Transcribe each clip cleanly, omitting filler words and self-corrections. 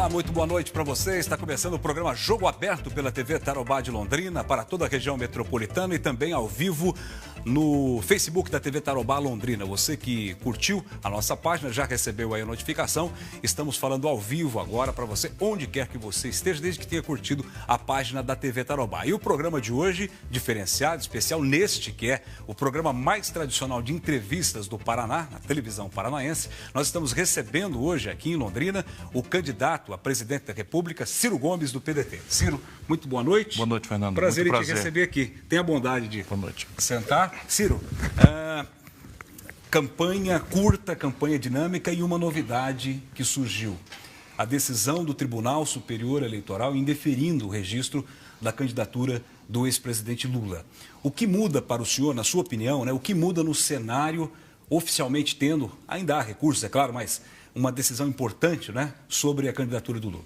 Olá, muito boa noite para você. Está começando o programa Jogo Aberto pela TV Tarobá de Londrina para toda a região metropolitana e também ao vivo no Facebook da TV Tarobá Londrina. Você que curtiu a nossa página já recebeu aí a notificação. Estamos falando ao vivo agora para você, onde quer que você esteja, desde que tenha curtido a página da TV Tarobá. E o programa de hoje, diferenciado, especial neste que é o programa mais tradicional de entrevistas do Paraná, na televisão paranaense. Nós estamos recebendo hoje aqui em Londrina o candidato a presidente da República, Ciro Gomes, do PDT. Ciro, muito boa noite. Boa noite, Fernando. Prazer muito em te receber aqui. Tenha a bondade de sentar. Ciro, campanha curta, campanha dinâmica e uma novidade que surgiu. A decisão do Tribunal Superior Eleitoral indeferindo o registro da candidatura do ex-presidente Lula. O que muda para o senhor, na sua opinião, né? O que muda no cenário, oficialmente tendo, ainda há recursos, é claro, mas uma decisão importante, né, sobre a candidatura do Lula?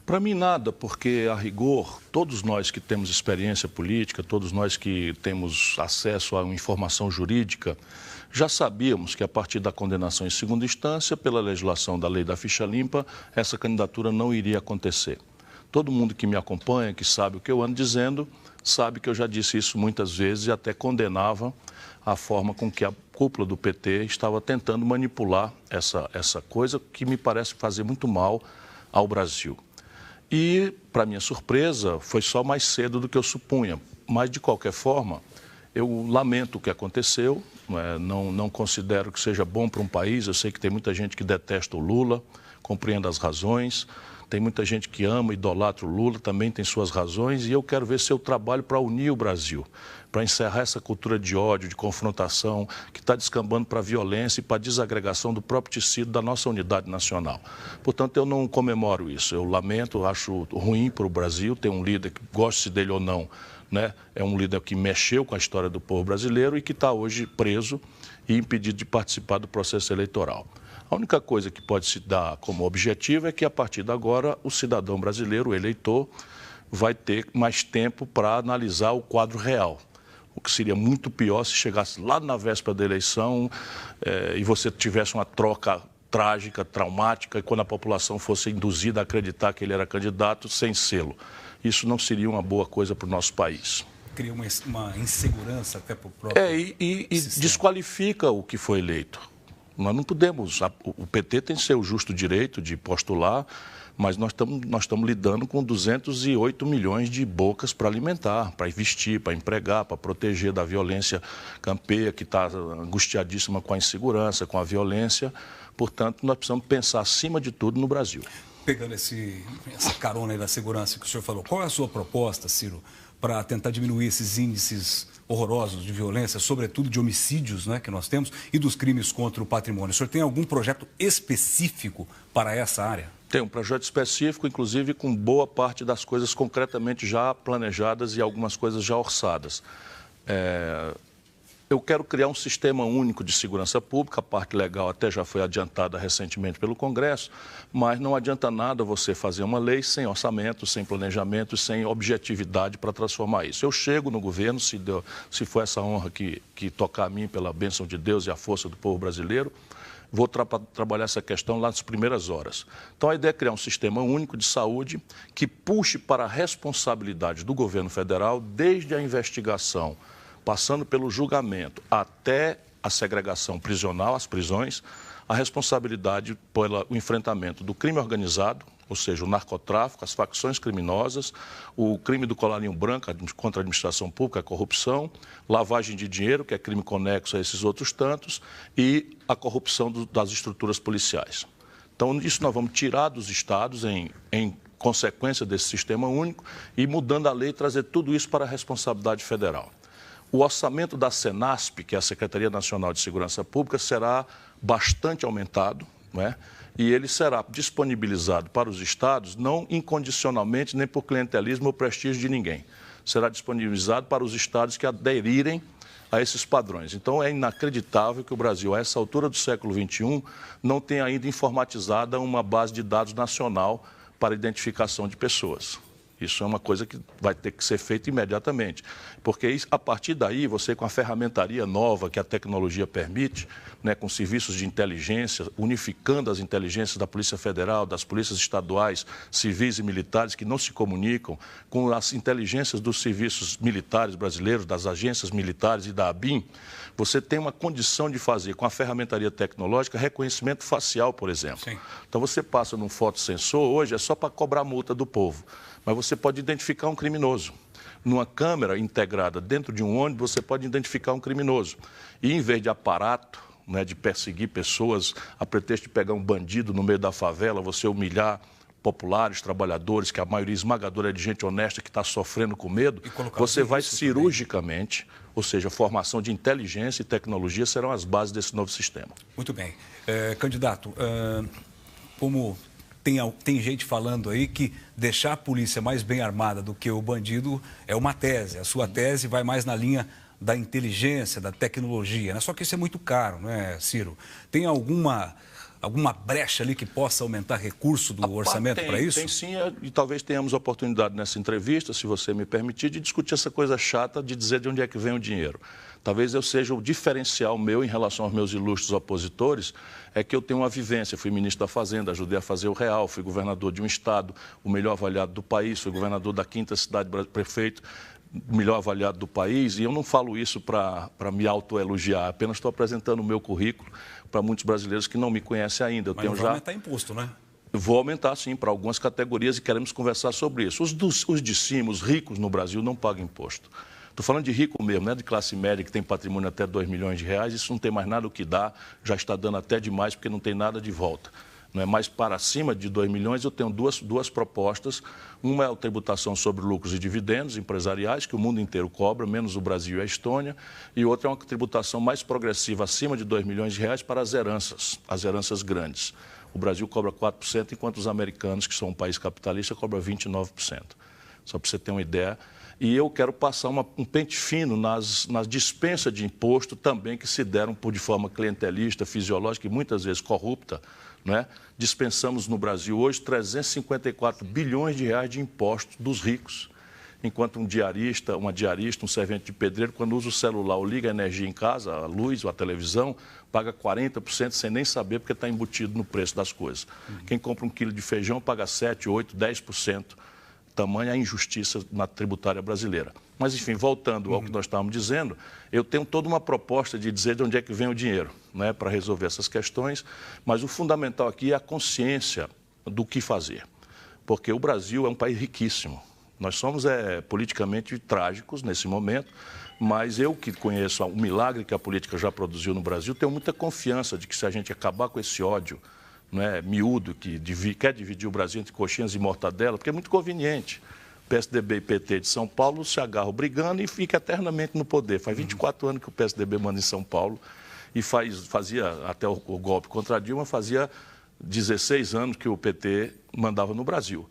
Para mim, nada, porque, a rigor, todos nós que temos experiência política, todos nós que temos acesso a uma informação jurídica, já sabíamos que, a partir da condenação em segunda instância, pela legislação da lei da ficha limpa, essa candidatura não iria acontecer. Todo mundo que me acompanha, que sabe o que eu ando dizendo, sabe que eu já disse isso muitas vezes e até condenava a forma com que a cúpula do PT estava tentando manipular essa coisa que me parece fazer muito mal ao Brasil. E, para minha surpresa, foi só mais cedo do que eu supunha. Mas, de qualquer forma, eu lamento o que aconteceu, não considero que seja bom para um país. Eu sei que tem muita gente que detesta o Lula, compreendo as razões. Tem muita gente que ama, idolatra o Lula, também tem suas razões. E eu quero ver se eu trabalho para unir o Brasil, para encerrar essa cultura de ódio, de confrontação, que está descambando para a violência e para a desagregação do próprio tecido da nossa unidade nacional. Portanto, eu não comemoro isso. Eu lamento, acho ruim para o Brasil ter um líder que, goste dele ou não, né, é um líder que mexeu com a história do povo brasileiro e que está hoje preso e impedido de participar do processo eleitoral. A única coisa que pode se dar como objetivo é que, a partir de agora, o cidadão brasileiro, o eleitor, vai ter mais tempo para analisar o quadro real. O que seria muito pior se chegasse lá na véspera da eleição e você tivesse uma troca trágica, traumática, e quando a população fosse induzida a acreditar que ele era candidato sem sê-lo. Isso não seria uma boa coisa para o nosso país. Cria uma insegurança até para o próprio e desqualifica o que foi eleito. Nós não podemos, o PT tem seu justo direito de postular, mas nós estamos lidando com 208 milhões de bocas para alimentar, para investir, para empregar, para proteger da violência campeia, que está angustiadíssima com a insegurança, com a violência. Portanto, nós precisamos pensar, acima de tudo, no Brasil. Pegando essa carona aí da segurança que o senhor falou, qual é a sua proposta, Ciro, para tentar diminuir esses índices horrorosos de violência, sobretudo de homicídios, né, que nós temos, e dos crimes contra o patrimônio? O senhor tem algum projeto específico para essa área? Tem um projeto específico, inclusive com boa parte das coisas concretamente já planejadas e algumas coisas já orçadas. Eu quero criar um sistema único de segurança pública, a parte legal até já foi adiantada recentemente pelo Congresso, mas não adianta nada você fazer uma lei sem orçamento, sem planejamento, sem objetividade para transformar isso. Eu chego no governo, se for essa honra que tocar a mim pela bênção de Deus e a força do povo brasileiro, vou trabalhar essa questão lá nas primeiras horas. Então, a ideia é criar um sistema único de saúde que puxe para a responsabilidade do governo federal, desde a investigação, passando pelo julgamento até a segregação prisional, as prisões, a responsabilidade pelo enfrentamento do crime organizado, ou seja, o narcotráfico, as facções criminosas, o crime do colarinho branco contra a administração pública, a corrupção, lavagem de dinheiro, que é crime conexo a esses outros tantos, e a corrupção das estruturas policiais. Então, isso nós vamos tirar dos estados em consequência desse sistema único e, mudando a lei, trazer tudo isso para a responsabilidade federal. O orçamento da Senasp, que é a Secretaria Nacional de Segurança Pública, será bastante aumentado, não é? E ele será disponibilizado para os estados, não incondicionalmente, nem por clientelismo ou prestígio de ninguém. Será disponibilizado para os estados que aderirem a esses padrões. Então, é inacreditável que o Brasil, a essa altura do século XXI, não tenha ainda informatizada uma base de dados nacional para identificação de pessoas. Isso é uma coisa que vai ter que ser feita imediatamente. Porque a partir daí, você com a ferramentaria nova que a tecnologia permite, né, com serviços de inteligência, unificando as inteligências da Polícia Federal, das polícias estaduais, civis e militares que não se comunicam, com as inteligências dos serviços militares brasileiros, das agências militares e da ABIN, você tem uma condição de fazer, com a ferramentaria tecnológica, reconhecimento facial, por exemplo. Sim. Então, você passa num fotossensor, hoje é só para cobrar multa do povo, mas você pode identificar um criminoso. Numa câmera integrada dentro de um ônibus, você pode identificar um criminoso. E, em vez de aparato, né, de perseguir pessoas a pretexto de pegar um bandido no meio da favela, você humilhar populares, trabalhadores, que a maioria esmagadora é de gente honesta que está sofrendo com medo, você vai cirurgicamente, ou seja, formação de inteligência e tecnologia serão as bases desse novo sistema. Muito bem. Candidato, como tem gente falando aí que deixar a polícia mais bem armada do que o bandido é uma tese. A sua tese vai mais na linha da inteligência, da tecnologia, né? Só que isso é muito caro, não é, Ciro? Tem alguma brecha ali que possa aumentar recurso do orçamento para isso? Tem sim, e talvez tenhamos oportunidade nessa entrevista, se você me permitir, de discutir essa coisa chata de dizer de onde é que vem o dinheiro. Talvez eu seja o diferencial meu em relação aos meus ilustres opositores, é que eu tenho uma vivência, fui ministro da Fazenda, ajudei a fazer o real, fui governador de um estado, o melhor avaliado do país, fui governador da 5ª cidade, prefeito, melhor avaliado do país, e eu não falo isso para me autoelogiar, apenas estou apresentando o meu currículo para muitos brasileiros que não me conhecem ainda. Mas não vai aumentar imposto, né? Vou aumentar, sim, para algumas categorias e queremos conversar sobre isso. Os de cima, os ricos no Brasil, não pagam imposto. Estou falando de rico mesmo, né? De classe média, que tem patrimônio até R$2 milhões, isso não tem mais nada o que dar, já está dando até demais, porque não tem nada de volta. Não é? Mas para cima de 2 milhões eu tenho duas propostas. Uma é a tributação sobre lucros e dividendos empresariais, que o mundo inteiro cobra, menos o Brasil e a Estônia. E outra é uma tributação mais progressiva, acima de R$2 milhões, para as heranças grandes. O Brasil cobra 4%, enquanto os americanos, que são um país capitalista, cobram 29%. Só para você ter uma ideia. E eu quero passar um pente fino nas dispensas de imposto também que se deram de forma clientelista, fisiológica e muitas vezes corrupta. Não é? Dispensamos no Brasil hoje 354 bilhões de reais de impostos dos ricos, enquanto um diarista, um servente de pedreiro, quando usa o celular ou liga a energia em casa, a luz ou a televisão, paga 40% sem nem saber porque está embutido no preço das coisas. Quem compra 1 quilo de feijão paga 7%, 8%, 10%. Tamanha a injustiça na tributária brasileira. Mas, enfim, voltando ao que nós estávamos dizendo, eu tenho toda uma proposta de dizer de onde é que vem o dinheiro, né, para resolver essas questões, mas o fundamental aqui é a consciência do que fazer, porque o Brasil é um país riquíssimo. Nós somos politicamente trágicos nesse momento, mas eu que conheço o milagre que a política já produziu no Brasil, tenho muita confiança de que se a gente acabar com esse ódio, não é, miúdo, que quer dividir o Brasil entre coxinhas e mortadela, porque é muito conveniente. PSDB e PT de São Paulo se agarram brigando e fica eternamente no poder. Faz 24 anos que o PSDB manda em São Paulo e fazia, até o golpe contra a Dilma, fazia 16 anos que o PT mandava no Brasil.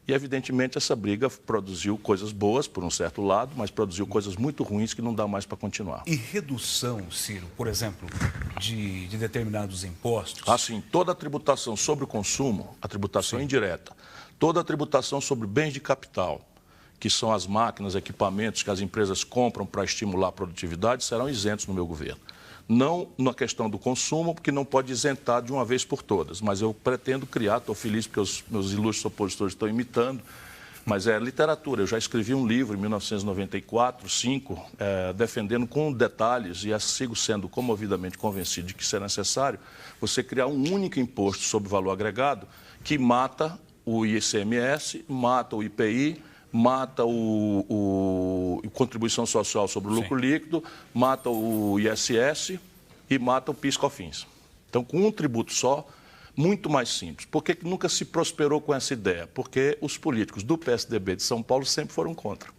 E, evidentemente, essa briga produziu coisas boas, por um certo lado, mas produziu coisas muito ruins que não dá mais para continuar. E redução, Ciro, por exemplo, de determinados impostos? Assim, toda a tributação sobre o consumo, a tributação indireta, toda a tributação sobre bens de capital, que são as máquinas, equipamentos que as empresas compram para estimular a produtividade, serão isentos no meu governo. Não na questão do consumo, porque não pode isentar de uma vez por todas, mas eu pretendo criar, estou feliz porque os meus ilustres opositores estão imitando, mas é literatura. Eu já escrevi um livro em 1994, 5, defendendo com detalhes, e sigo sendo comovidamente convencido de que isso é necessário, você criar um único imposto sobre valor agregado que mata o ICMS, mata o IPI, mata o contribuição social sobre o lucro líquido, mata o ISS e mata o PIS/COFINS. Então, com um tributo só, muito mais simples. Por que nunca se prosperou com essa ideia? Porque os políticos do PSDB de São Paulo sempre foram contra.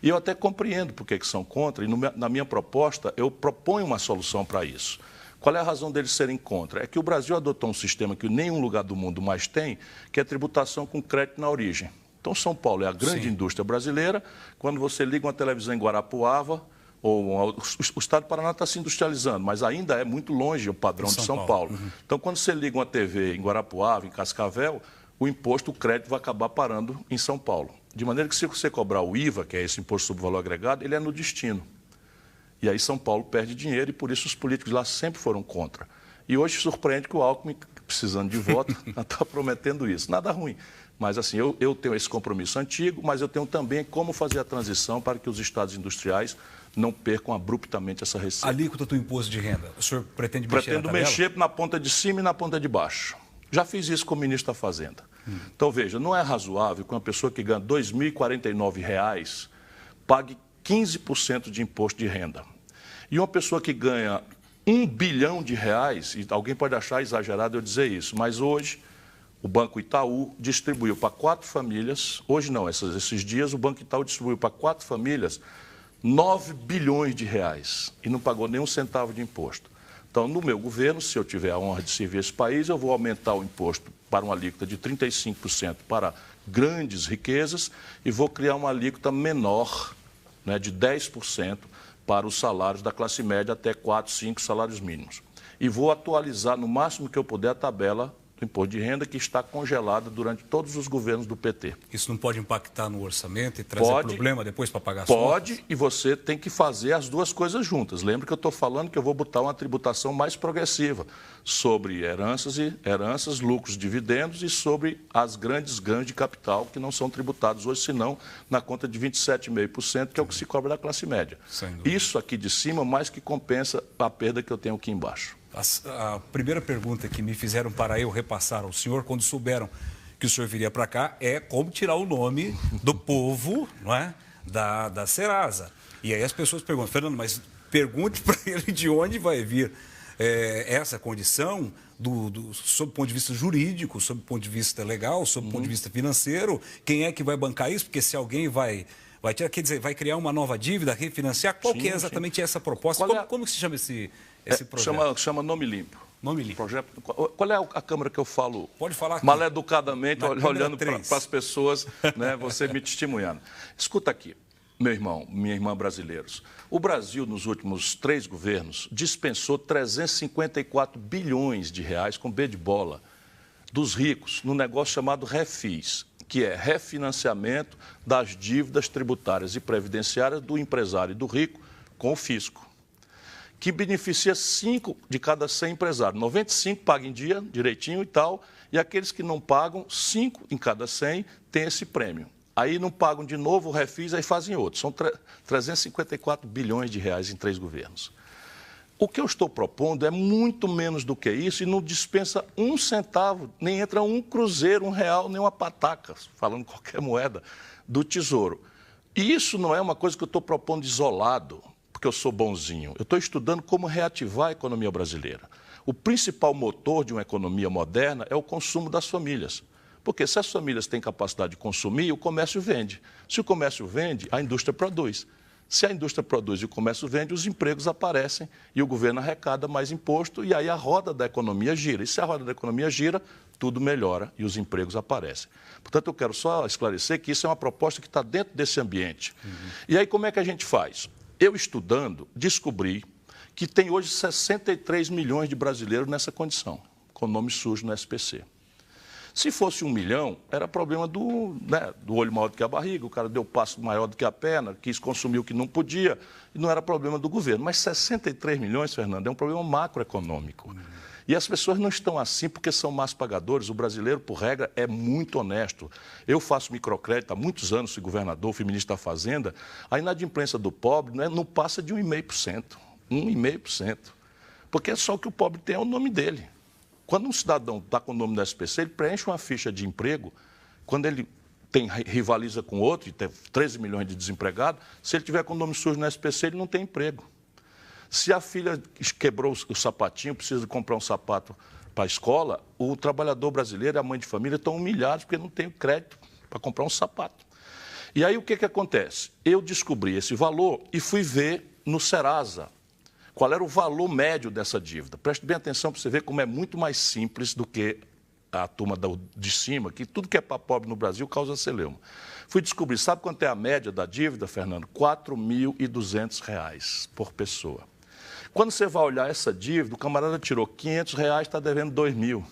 E eu até compreendo por que são contra, e na minha proposta eu proponho uma solução para isso. Qual é a razão deles serem contra? É que o Brasil adotou um sistema que nenhum lugar do mundo mais tem, que é a tributação com crédito na origem. Então, São Paulo é a grande indústria brasileira. Quando você liga uma televisão em Guarapuava, o estado do Paraná está se industrializando, mas ainda é muito longe o padrão de São Paulo. Então, quando você liga uma TV em Guarapuava, em Cascavel, o crédito vai acabar parando em São Paulo. De maneira que se você cobrar o IVA, que é esse Imposto sobre o Valor Agregado, ele é no destino. E aí São Paulo perde dinheiro e por isso os políticos lá sempre foram contra. E hoje surpreende que o Alckmin, precisando de voto, está prometendo isso. Nada ruim. Mas assim, eu tenho esse compromisso antigo, mas eu tenho também como fazer a transição para que os estados industriais não percam abruptamente essa receita. A alíquota do imposto de renda, o senhor pretende mexer na tabela? Pretendo mexer na ponta de cima e na ponta de baixo. Já fiz isso com o ministro da Fazenda. Então, veja, não é razoável que uma pessoa que ganha R$ 2.049 pague 15% de imposto de renda. E uma pessoa que ganha R$ 1 bilhão, e alguém pode achar exagerado eu dizer isso, mas hoje o Banco Itaú distribuiu para 4 famílias, hoje não, esses dias o Banco Itaú distribuiu para 4 famílias R$ 9 bilhões e não pagou nem um centavo de imposto. Então, no meu governo, se eu tiver a honra de servir esse país, eu vou aumentar o imposto para uma alíquota de 35% para grandes riquezas e vou criar uma alíquota menor, né, de 10% para os salários da classe média até 4, 5 salários mínimos. E vou atualizar no máximo que eu puder a tabela do imposto de renda que está congelada durante todos os governos do PT. Isso não pode impactar no orçamento e trazer problema depois para pagar as contas? Pode, e você tem que fazer as duas coisas juntas. Lembra que eu estou falando que eu vou botar uma tributação mais progressiva sobre heranças, lucros, dividendos e sobre as grandes ganhos de capital que não são tributados hoje, senão na conta de 27,5%, que é o que se cobra da classe média. Isso aqui de cima mais que compensa a perda que eu tenho aqui embaixo. A primeira pergunta que me fizeram para eu repassar ao senhor, quando souberam que o senhor viria para cá, é como tirar o nome do povo, não é, da Serasa. E aí as pessoas perguntam, Fernando, mas pergunte para ele de onde vai vir essa condição, sob o ponto de vista jurídico, sob o ponto de vista legal, sob o ponto de vista financeiro, quem é que vai bancar isso? Porque se alguém vai tirar, quer dizer, vai criar uma nova dívida, refinanciar, qual que é exatamente essa proposta? Como que se chama esse projeto? Chama Nome Limpo. Nome Limpo. Projeto, qual é a câmera que eu falo? Pode falar aqui. Maleducadamente, olhando para as pessoas, né, você me testemunhando. Escuta aqui, meu irmão, minha irmã brasileiros. O Brasil, nos últimos 3 governos, dispensou 354 bilhões de reais, com B de bola, dos ricos, num negócio chamado Refis, que é refinanciamento das dívidas tributárias e previdenciárias do empresário e do rico com o fisco, que beneficia 5 de cada 100 empresários. 95 pagam em dia, direitinho e tal, e aqueles que não pagam, 5 em cada 100 têm esse prêmio. Aí não pagam de novo o refis, aí fazem outro. São 354 bilhões de reais em 3 governos. O que eu estou propondo é muito menos do que isso e não dispensa um centavo, nem entra um cruzeiro, R$1, nem uma pataca, falando qualquer moeda, do Tesouro. E isso não é uma coisa que eu estou propondo isolado, porque eu sou bonzinho. Eu estou estudando como reativar a economia brasileira. O principal motor de uma economia moderna é o consumo das famílias. Porque se as famílias têm capacidade de consumir, o comércio vende. Se o comércio vende, a indústria produz. Se a indústria produz e o comércio vende, os empregos aparecem e o governo arrecada mais imposto e aí a roda da economia gira. E se a roda da economia gira, tudo melhora e os empregos aparecem. Portanto, eu quero só esclarecer que isso é uma proposta que está dentro desse ambiente. E aí, como é que a gente faz? Eu, estudando, descobri que tem hoje 63 milhões de brasileiros nessa condição, com nome sujo no SPC. Se fosse 1 milhão, era problema do olho maior do que a barriga, o cara deu passo maior do que a perna, quis consumir o que não podia, e não era problema do governo. Mas 63 milhões, Fernando, é um problema macroeconômico. E as pessoas não estão assim porque são más pagadores. O brasileiro, por regra, é muito honesto. Eu faço microcrédito há muitos anos, fui governador, fui ministro da Fazenda. A inadimplência do pobre não passa de 1,5%. 1,5%. Porque é só o que o pobre tem é o nome dele. Quando um cidadão está com o nome do SPC, ele preenche uma ficha de emprego. Quando ele rivaliza com outro e tem 13 milhões de desempregados, se ele tiver com o nome sujo no SPC, ele não tem emprego. Se a filha quebrou o sapatinho, precisa comprar um sapato para a escola, o trabalhador brasileiro e a mãe de família estão humilhados porque não tem crédito para comprar um sapato. E aí o que acontece? Eu descobri esse valor e fui ver no Serasa qual era o valor médio dessa dívida. Preste bem atenção para você ver como é muito mais simples do que a turma de cima, que tudo que é para pobre no Brasil causa celeuma. Fui descobrir, sabe quanto é a média da dívida, Fernando? R$ 4.200 por pessoa. Quando você vai olhar essa dívida, o camarada tirou R$ 500, está devendo R$ 2.000.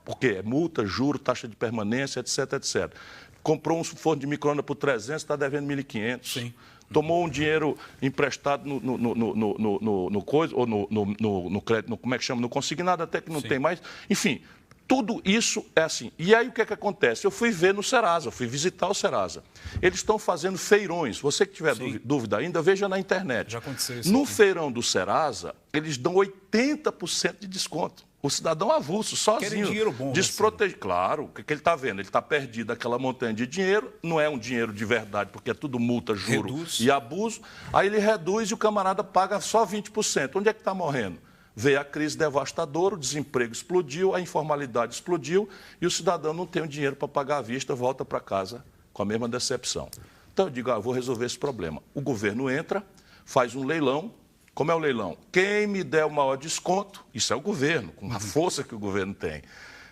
Por quê? É multa, juro, taxa de permanência, etc, etc. comprou um forno de micro-ondas por 300, está devendo 1.500. Sim. Tomou um dinheiro emprestado no coisa, ou no crédito, como é que chama? No consignado, até que não tem mais. Enfim, tudo isso é assim. E aí o que é que acontece? Eu fui ver no Serasa, fui visitar o Serasa. Eles estão fazendo feirões. Você que tiver dúvida ainda, veja na internet. Já aconteceu isso. No feirão do Serasa, eles dão 80% de desconto. O cidadão avulso, sozinho. Querem dinheiro bom, desprotegido. Claro, o que ele está vendo? Ele está perdido aquela montanha de dinheiro, não é um dinheiro de verdade, porque é tudo multa, juro e abuso. Aí ele reduz e o camarada paga só 20%. Onde é que está morrendo? Veio a crise devastadora, o desemprego explodiu, a informalidade explodiu e o cidadão não tem o dinheiro para pagar à vista, volta para casa com a mesma decepção. Então eu digo, eu vou resolver esse problema. O governo entra, faz um leilão. Como é o leilão? Quem me der o maior desconto, isso é o governo, com a força que o governo tem.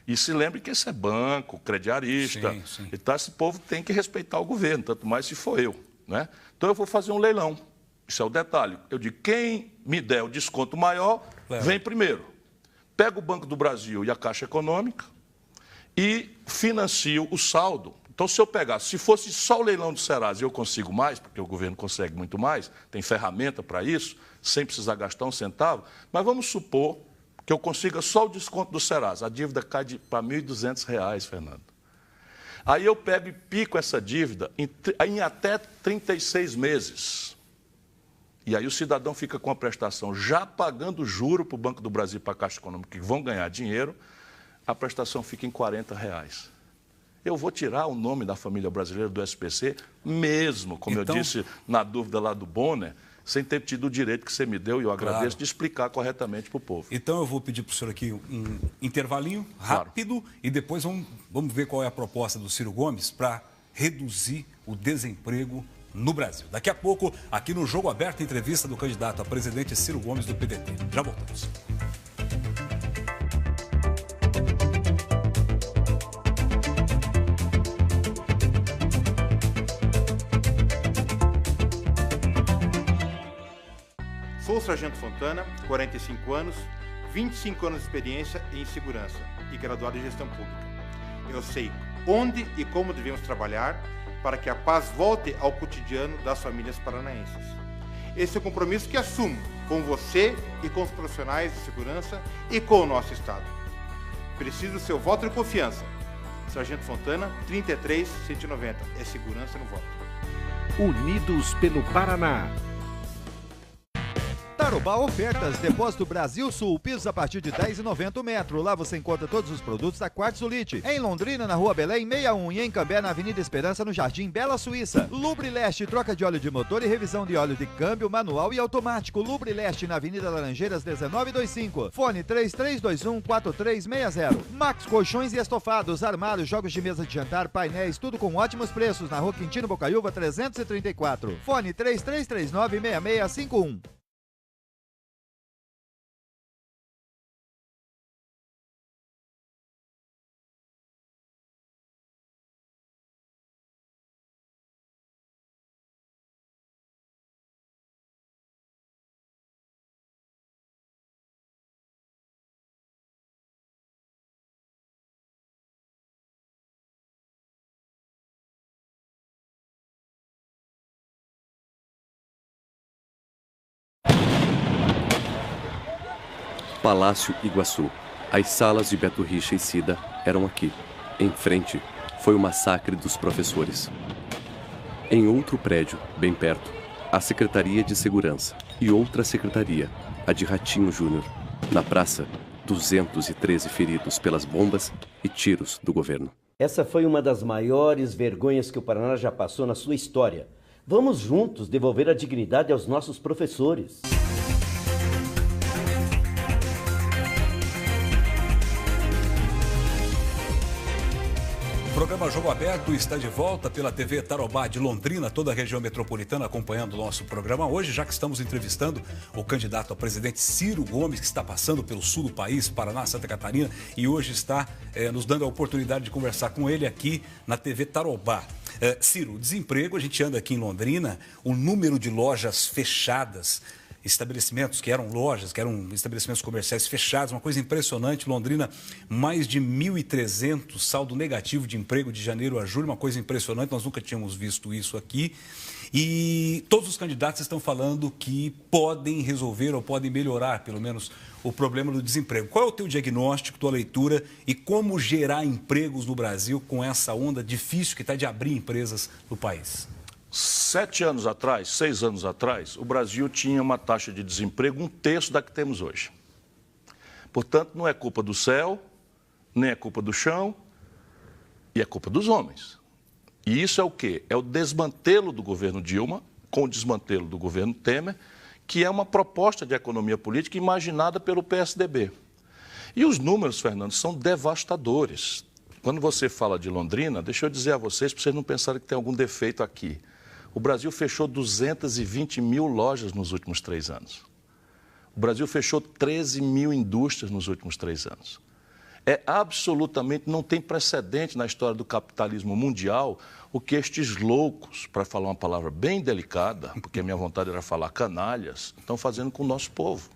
E se lembre que esse é banco, crediarista. Sim. Então, esse povo tem que respeitar o governo, tanto mais se for eu. Né? Então, eu vou fazer um leilão. Isso é o detalhe. Eu digo, quem me der o desconto maior, vem primeiro. Pega o Banco do Brasil e a Caixa Econômica e financio o saldo. Então, se eu pegasse, se fosse só o leilão do Serasa e eu consigo mais, porque o governo consegue muito mais, tem ferramenta para isso, sem precisar gastar um centavo, mas vamos supor que eu consiga só o desconto do Serasa. A dívida cai para R$ 1.200, Fernando. Aí eu pego e pico essa dívida em até 36 meses. E aí o cidadão fica com a prestação já pagando juro para o Banco do Brasil e para a Caixa Econômica, que vão ganhar dinheiro, a prestação fica em R$ 40. Eu vou tirar o nome da família brasileira do SPC, mesmo, como eu disse na dúvida lá do Bonner, sem ter tido o direito que você me deu, e eu agradeço, de explicar corretamente para o povo. Então eu vou pedir para o senhor aqui um intervalinho rápido e depois vamos ver qual é a proposta do Ciro Gomes para reduzir o desemprego no Brasil. Daqui a pouco, aqui no Jogo Aberto, entrevista do candidato a presidente Ciro Gomes do PDT. Já voltamos. Sou o Sargento Fontana, 45 anos, 25 anos de experiência em segurança e graduado em gestão pública. Eu sei onde e como devemos trabalhar para que a paz volte ao cotidiano das famílias paranaenses. Esse é o compromisso que assumo com você e com os profissionais de segurança e com o nosso Estado. Preciso do seu voto de confiança. Sargento Fontana, 33-190. É segurança no voto. Unidos pelo Paraná. Tarobá Ofertas, Depósito Brasil Sul, pisos a partir de R$ 10,90 o metro. Lá você encontra todos os produtos da Quartzolite. Em Londrina, na Rua Belém, 61 e em Cambé, na Avenida Esperança, no Jardim Bela Suíça. Lubrileste, troca de óleo de motor e revisão de óleo de câmbio manual e automático. Lubrileste, na Avenida Laranjeiras, 1925. Fone 3321-4360. Max Colchões e Estofados, armários, jogos de mesa de jantar, painéis, tudo com ótimos preços. Na Rua Quintino Bocaiúva, 334. Fone 3339-6651. Palácio Iguaçu. As salas de Beto Richa e Cida eram aqui. Em frente, foi o massacre dos professores. Em outro prédio, bem perto, a Secretaria de Segurança e outra secretaria, a de Ratinho Júnior. Na praça, 213 feridos pelas bombas e tiros do governo. Essa foi uma das maiores vergonhas que o Paraná já passou na sua história. Vamos juntos devolver a dignidade aos nossos professores. O programa Jogo Aberto está de volta pela TV Tarobá de Londrina, toda a região metropolitana acompanhando o nosso programa hoje, já que estamos entrevistando o candidato a presidente Ciro Gomes, que está passando pelo sul do país, Paraná, Santa Catarina, e hoje está nos dando a oportunidade de conversar com ele aqui na TV Tarobá. Ciro, desemprego, a gente anda aqui em Londrina, o número de lojas fechadas estabelecimentos que eram lojas, que eram estabelecimentos comerciais fechados, uma coisa impressionante. Londrina, mais de 1.300 saldo negativo de emprego de janeiro a julho, uma coisa impressionante, nós nunca tínhamos visto isso aqui. E todos os candidatos estão falando que podem resolver ou podem melhorar, pelo menos, o problema do desemprego. Qual é o teu diagnóstico, tua leitura e como gerar empregos no Brasil com essa onda difícil que está de abrir empresas no país? 7 anos atrás, 6 anos atrás, o Brasil tinha uma taxa de desemprego 1/3 da que temos hoje. Portanto, não é culpa do céu, nem é culpa do chão, e é culpa dos homens. E isso é o quê? É o desmantelo do governo Dilma com o desmantelo do governo Temer, que é uma proposta de economia política imaginada pelo PSDB. E os números, Fernando, são devastadores. Quando você fala de Londrina, deixa eu dizer a vocês, para vocês não pensarem que tem algum defeito aqui. O Brasil fechou 220 mil lojas nos últimos 3 anos. O Brasil fechou 13 mil indústrias nos últimos 3 anos. Absolutamente, não tem precedente na história do capitalismo mundial o que estes loucos, para falar uma palavra bem delicada, porque a minha vontade era falar canalhas, estão fazendo com o nosso povo.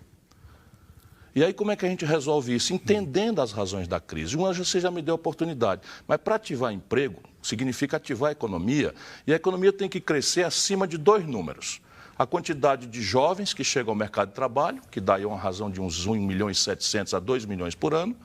E aí como é que a gente resolve isso? Entendendo as razões da crise. Você já me deu a oportunidade, mas para ativar emprego significa ativar a economia, e a economia tem que crescer acima de 2 números. A quantidade de jovens que chegam ao mercado de trabalho, que dá aí uma razão de uns 1.700.000 a 2 milhões por ano,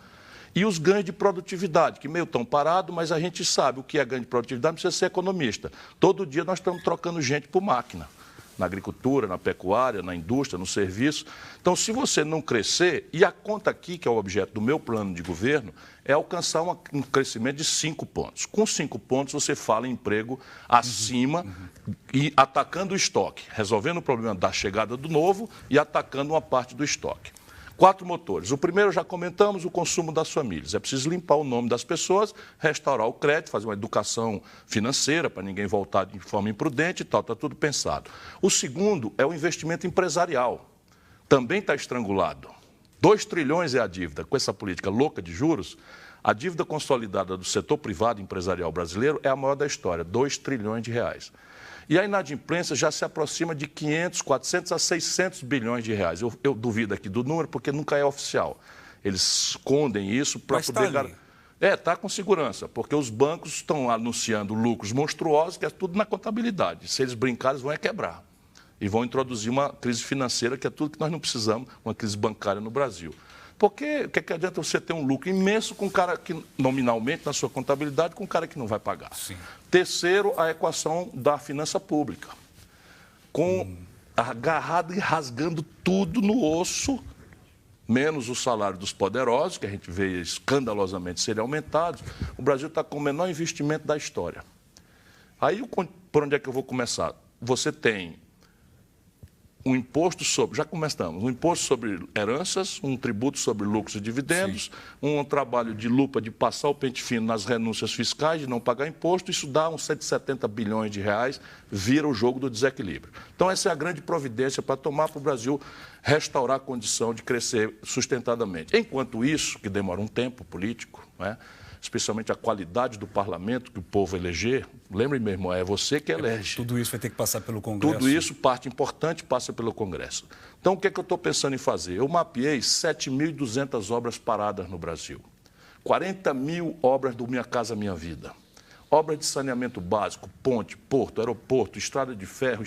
e os ganhos de produtividade, que meio estão parados, mas a gente sabe o que é ganho de produtividade, não precisa ser economista. Todo dia nós estamos trocando gente por máquina, na agricultura, na pecuária, na indústria, no serviço. Então, se você não crescer, e a conta aqui, que é o objeto do meu plano de governo, é alcançar um crescimento de 5 pontos. Com 5 pontos, você fala em emprego acima e atacando o estoque, resolvendo o problema da chegada do novo e atacando uma parte do estoque. 4 motores. O primeiro, já comentamos, o consumo das famílias. É preciso limpar o nome das pessoas, restaurar o crédito, fazer uma educação financeira para ninguém voltar de forma imprudente e tal, está tudo pensado. O segundo é o investimento empresarial. Também está estrangulado. 2 trilhões é a dívida. Com essa política louca de juros, a dívida consolidada do setor privado empresarial brasileiro é a maior da história, 2 trilhões de reais. E a inadimplência já se aproxima de 500, 400 a 600 bilhões de reais. Eu duvido aqui do número, porque nunca é oficial. Eles escondem isso para poder... Está com segurança, porque os bancos estão anunciando lucros monstruosos, que é tudo na contabilidade. Se eles brincarem, eles vão quebrar. E vão introduzir uma crise financeira, que é tudo que nós não precisamos, uma crise bancária no Brasil. Porque o que adianta você ter um lucro imenso com um cara que, nominalmente, na sua contabilidade, com um cara que não vai pagar? Sim. Terceiro, a equação da finança pública. Agarrado e rasgando tudo no osso, menos o salário dos poderosos, que a gente vê escandalosamente serem aumentados. O Brasil está com o menor investimento da história. Aí, por onde é que eu vou começar? Você tem um imposto sobre, já começamos, um imposto sobre heranças, um tributo sobre lucros e dividendos, um trabalho de lupa de passar o pente fino nas renúncias fiscais, de não pagar imposto, isso dá uns 170 bilhões de reais, vira o jogo do desequilíbrio. Então essa é a grande providência para tomar para o Brasil restaurar a condição de crescer sustentadamente. Enquanto isso, que demora um tempo político, né? Especialmente a qualidade do parlamento que o povo eleger. Lembre, meu irmão, é você que elege. Tudo isso vai ter que passar pelo Congresso. Tudo isso, parte importante, passa pelo Congresso. Então, o que é que eu estou pensando em fazer? Eu mapeei 7.200 obras paradas no Brasil. 40 mil obras do Minha Casa Minha Vida. Obras de saneamento básico, ponte, porto, aeroporto, estrada de ferro,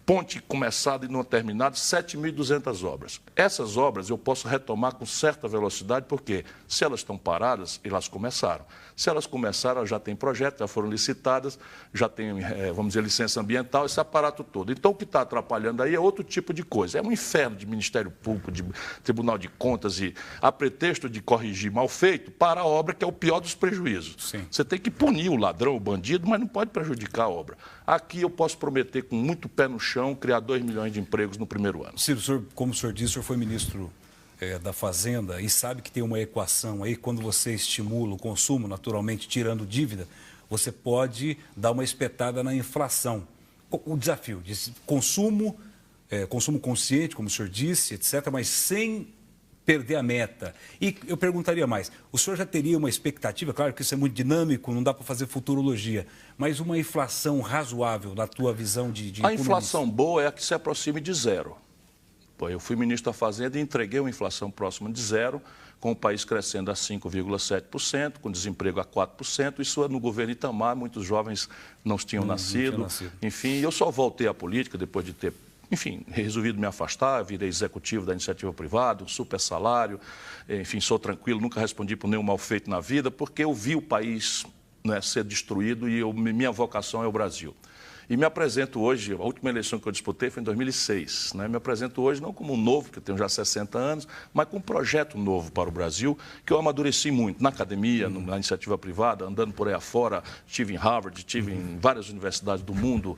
ponte começada e não terminada, 7.200 obras. Essas obras eu posso retomar com certa velocidade, porque se elas estão paradas, elas começaram. Se elas começaram, elas já têm projeto, já foram licitadas, já tem, vamos dizer, licença ambiental, esse aparato todo. Então, o que está atrapalhando aí é outro tipo de coisa. É um inferno de Ministério Público, de Tribunal de Contas, e a pretexto de corrigir mal feito, para a obra, que é o pior dos prejuízos. Sim. Você tem que punir o ladrão, o bandido, mas não pode prejudicar a obra. Aqui eu posso prometer, com muito pé no chão, criar 2 milhões de empregos no primeiro ano. Ciro, como o senhor disse, o senhor foi ministro da Fazenda e sabe que tem uma equação aí, quando você estimula o consumo, naturalmente tirando dívida, você pode dar uma espetada na inflação. O desafio de consumo consciente, como o senhor disse, etc., mas sem perder a meta. E eu perguntaria mais, o senhor já teria uma expectativa, claro que isso é muito dinâmico, não dá para fazer futurologia, mas uma inflação razoável na tua visão de A inflação boa é a que se aproxime de zero. desculpa, eu fui ministro da Fazenda e entreguei uma inflação próxima de zero, com o país crescendo a 5,7%, com desemprego a 4%. Isso no governo Itamar, muitos jovens não tinham nascido. Enfim, eu só voltei à política depois de ter, enfim, resolvido me afastar, virei executivo da iniciativa privada, um super salário, enfim, sou tranquilo, nunca respondi por nenhum mal feito na vida, porque eu vi o país, né, ser destruído e minha vocação é o Brasil. E me apresento hoje, a última eleição que eu disputei foi em 2006, né? Me apresento hoje não como um novo, porque eu tenho já 60 anos, mas com um projeto novo para o Brasil, que eu amadureci muito na academia, na iniciativa privada, andando por aí afora, estive em Harvard, estive em várias universidades do mundo,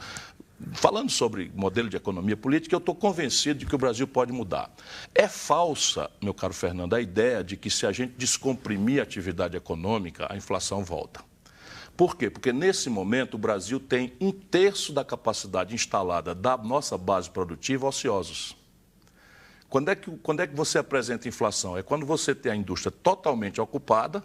falando sobre modelo de economia política. Eu estou convencido de que o Brasil pode mudar. É falsa, meu caro Fernando, a ideia de que se a gente descomprimir a atividade econômica, a inflação volta. Por quê? Porque, nesse momento, o Brasil tem 1/3 da capacidade instalada da nossa base produtiva ociosos. Quando é que você apresenta inflação? É quando você tem a indústria totalmente ocupada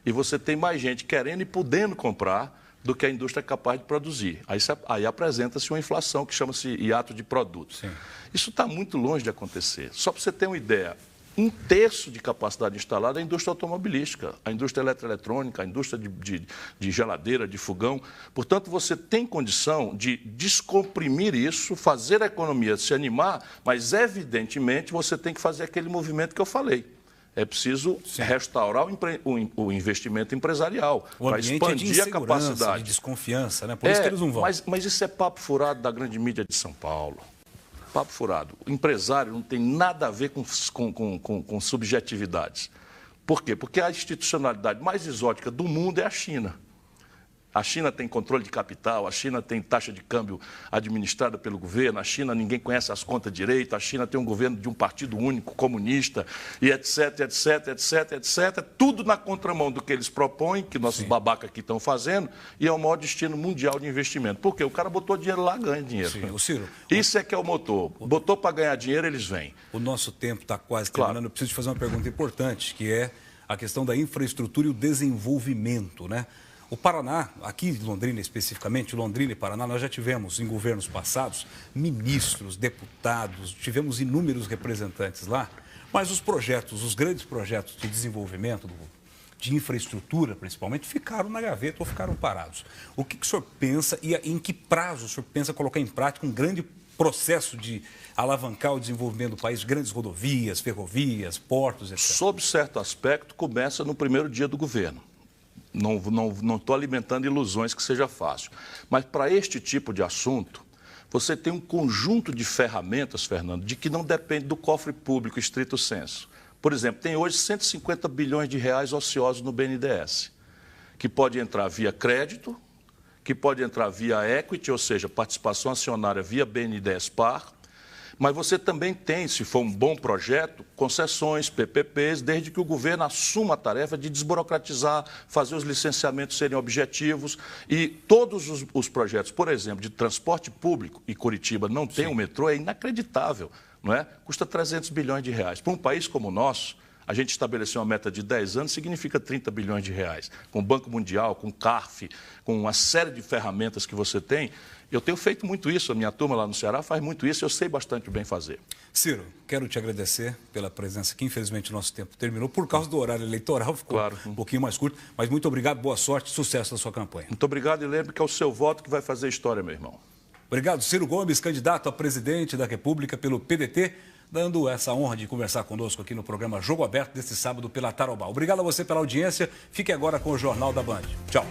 e você tem mais gente querendo e podendo comprar do que a indústria é capaz de produzir. Aí apresenta-se uma inflação que chama-se hiato de produtos. Sim. Isso está muito longe de acontecer. Só para você ter uma ideia, 1/3 de capacidade instalada é a indústria automobilística, a indústria eletroeletrônica, a indústria de geladeira, de fogão. Portanto, você tem condição de descomprimir isso, fazer a economia se animar, mas, evidentemente, você tem que fazer aquele movimento que eu falei. É preciso restaurar o investimento empresarial para expandir a capacidade. De desconfiança, né? Por isso que eles não vão. Mas isso é papo furado da grande mídia de São Paulo. Papo furado. O empresário não tem nada a ver com subjetividades. Por quê? Porque a institucionalidade mais exótica do mundo é a China. A China tem controle de capital, a China tem taxa de câmbio administrada pelo governo, a China ninguém conhece as contas direito, a China tem um governo de um partido único, comunista, e etc, etc, etc, etc. Tudo na contramão do que eles propõem, que nossos babacas aqui estão fazendo, e é o maior destino mundial de investimento. Por quê? O cara botou dinheiro lá, ganha dinheiro. Sim, o Ciro, isso é que é o motor. Botou para ganhar dinheiro, eles vêm. O nosso tempo está quase terminando. Claro. Eu preciso te fazer uma pergunta importante, que é a questão da infraestrutura e o desenvolvimento, né? O Paraná, aqui em Londrina especificamente, Londrina e Paraná, nós já tivemos em governos passados ministros, deputados, tivemos inúmeros representantes lá, mas os projetos, os grandes projetos de desenvolvimento, de infraestrutura principalmente, ficaram na gaveta ou ficaram parados. O que o senhor pensa e em que prazo o senhor pensa colocar em prática um grande processo de alavancar o desenvolvimento do país, grandes rodovias, ferrovias, portos, etc? Sob certo aspecto, começa no primeiro dia do governo. Não estou alimentando ilusões que seja fácil. Mas para este tipo de assunto, você tem um conjunto de ferramentas, Fernando, de que não depende do cofre público estrito sensu. Por exemplo, tem hoje 150 bilhões de reais ociosos no BNDES, que pode entrar via crédito, que pode entrar via equity, ou seja, participação acionária via BNDES Par. Mas você também tem, se for um bom projeto, concessões, PPPs, desde que o governo assuma a tarefa de desburocratizar, fazer os licenciamentos serem objetivos. E todos os projetos, por exemplo, de transporte público, e Curitiba não tem um metrô, é inacreditável, não é? Custa 300 bilhões de reais. Para um país como o nosso, a gente estabeleceu uma meta de 10 anos, significa 30 bilhões de reais. Com o Banco Mundial, com o CARF, com uma série de ferramentas que você tem. Eu tenho feito muito isso, a minha turma lá no Ceará faz muito isso, eu sei bastante bem fazer. Ciro, quero te agradecer pela presença aqui. Infelizmente, o nosso tempo terminou por causa do horário eleitoral, ficou um pouquinho mais curto. Mas muito obrigado, boa sorte, sucesso na sua campanha. Muito obrigado e lembre que é o seu voto que vai fazer história, meu irmão. Obrigado, Ciro Gomes, candidato a presidente da República pelo PDT, dando essa honra de conversar conosco aqui no programa Jogo Aberto deste sábado pela Tarobá. Obrigado a você pela audiência. Fique agora com o Jornal da Band. Tchau.